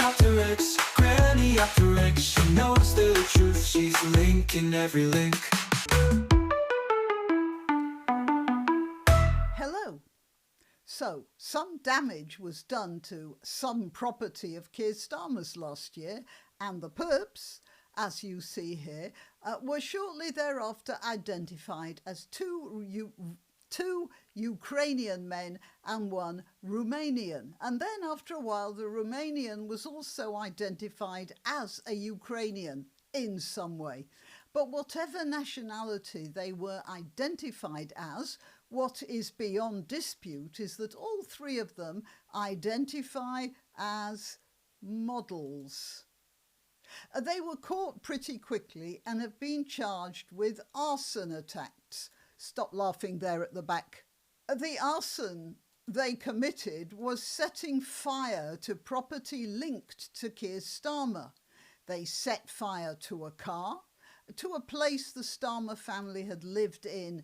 granniopteryx, granniopteryx. She knows the truth, she's linking every link. Hello. So, some damage was done to some property of Keir Starmer's last year, and the perps, as you see here, were shortly thereafter identified as two Ukrainian men and one Romanian. And then after a while, the Romanian was also identified as a Ukrainian in some way. But whatever nationality they were identified as, what is beyond dispute is that all three of them identify as models. They were caught pretty quickly and have been charged with arson attacks. Stop laughing there at the back. The arson they committed was setting fire to property linked to Keir Starmer. They set fire to a car, to a place the Starmer family had lived in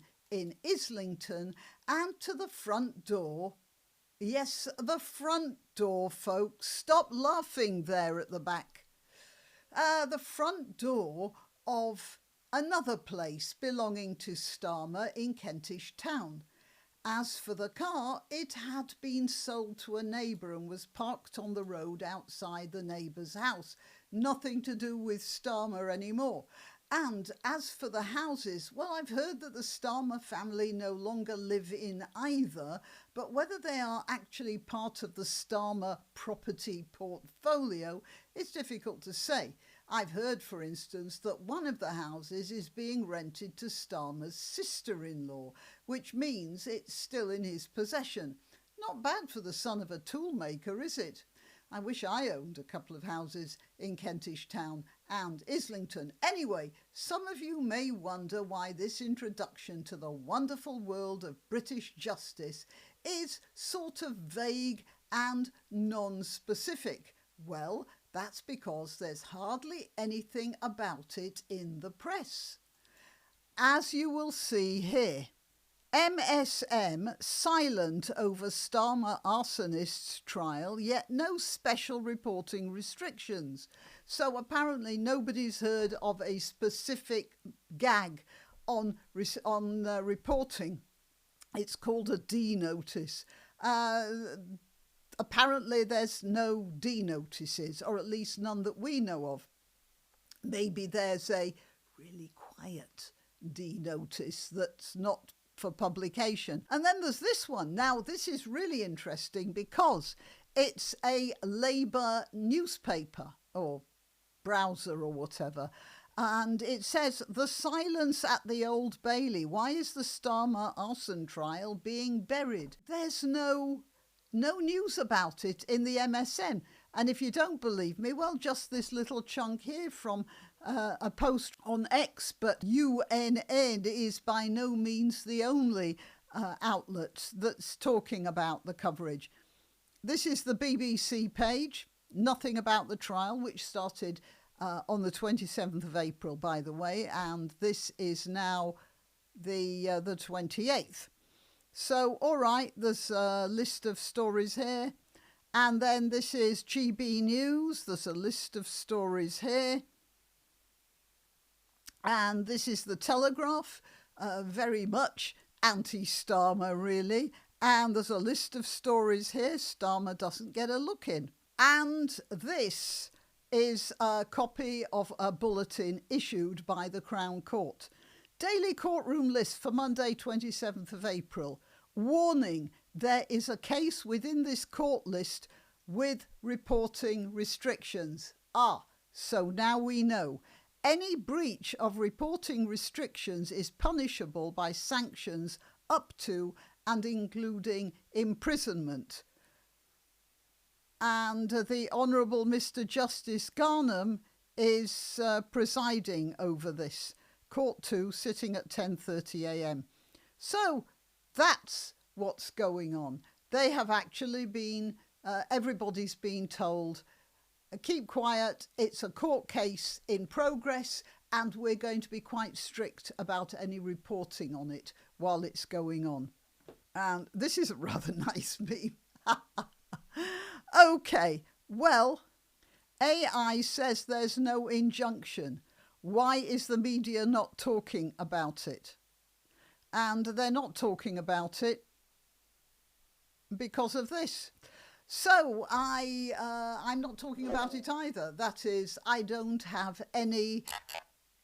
Islington, and to the front door. Yes, the front door, folks. Stop laughing there at the back. The front door of another place belonging to Starmer in Kentish Town. As for the car, it had been sold to a neighbour and was parked on the road outside the neighbour's house. Nothing to do with Starmer anymore. And as for the houses, well, I've heard that the Starmer family no longer live in either, but whether they are actually part of the Starmer property portfolio is difficult to say. I've heard, for instance, that one of the houses is being rented to Starmer's sister-in-law, which means it's still in his possession. Not bad for the son of a toolmaker, is it? I wish I owned a couple of houses in Kentish Town and Islington. Anyway, some of you may wonder why this introduction to the wonderful world of British justice is sort of vague and non-specific. Well, that's because there's hardly anything about it in the press. As you will see here, MSM silent over Starmer arsonist's trial, yet no special reporting restrictions. So apparently nobody's heard of a specific gag on reporting. It's called a D notice. Apparently there's no D notices, or at least none that we know of. Maybe there's a really quiet D notice that's not for publication. And then there's this one. Now, this is really interesting because it's a Labour newspaper or browser or whatever. And it says, the silence at the Old Bailey. Why is the Starmer arson trial being buried? There's no news about it in the MSN. And if you don't believe me, well, just this little chunk here from a post on X, but UNN is by no means the only outlet that's talking about the coverage. This is the BBC page, nothing about the trial, which started on the 27th of April, by the way, and this is now the 28th. So, all right, there's a list of stories here. And then this is GB News. There's a list of stories here. And this is the Telegraph, very much anti-Starmer, really. And there's a list of stories here. Starmer doesn't get a look in. And this is a copy of a bulletin issued by the Crown Court. Daily courtroom list for Monday, 27th of April. Warning, there is a case within this court list with reporting restrictions. So now we know. Any breach of reporting restrictions is punishable by sanctions up to and including imprisonment. And the Honourable Mr. Justice Garnham is presiding over this. Court 2, sitting at 10:30 a.m. So that's what's going on. They have actually been, everybody's been told, keep quiet, it's a court case in progress, and we're going to be quite strict about any reporting on it while it's going on. And this is a rather nice meme. Okay, well, AI says there's no injunction. Why is the media not talking about it? And they're not talking about it because of this. So I'm not talking about it either. That is, I don't have any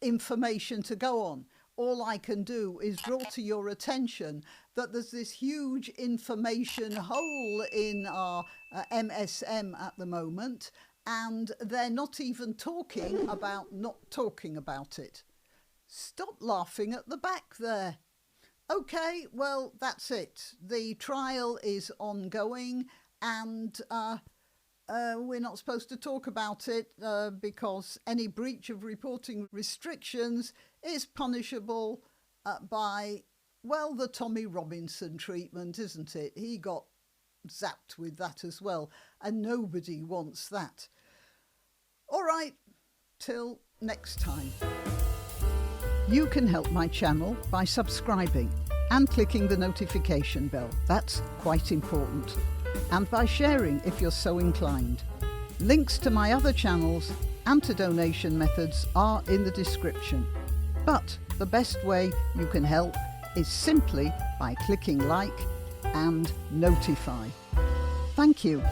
information to go on. All I can do is draw to your attention that there's this huge information hole in our MSM at the moment, and they're not even talking about not talking about it. Stop laughing at the back there. Okay, well, that's it. The trial is ongoing, and we're not supposed to talk about it because any breach of reporting restrictions is punishable by, well, the Tommy Robinson treatment, isn't it? He got zapped with that as well, and nobody wants that. All right, till next time. You can help my channel by subscribing and clicking the notification bell. That's quite important. And by sharing if you're so inclined. Links to my other channels and to donation methods are in the description. But the best way you can help is simply by clicking like and notify. Thank you.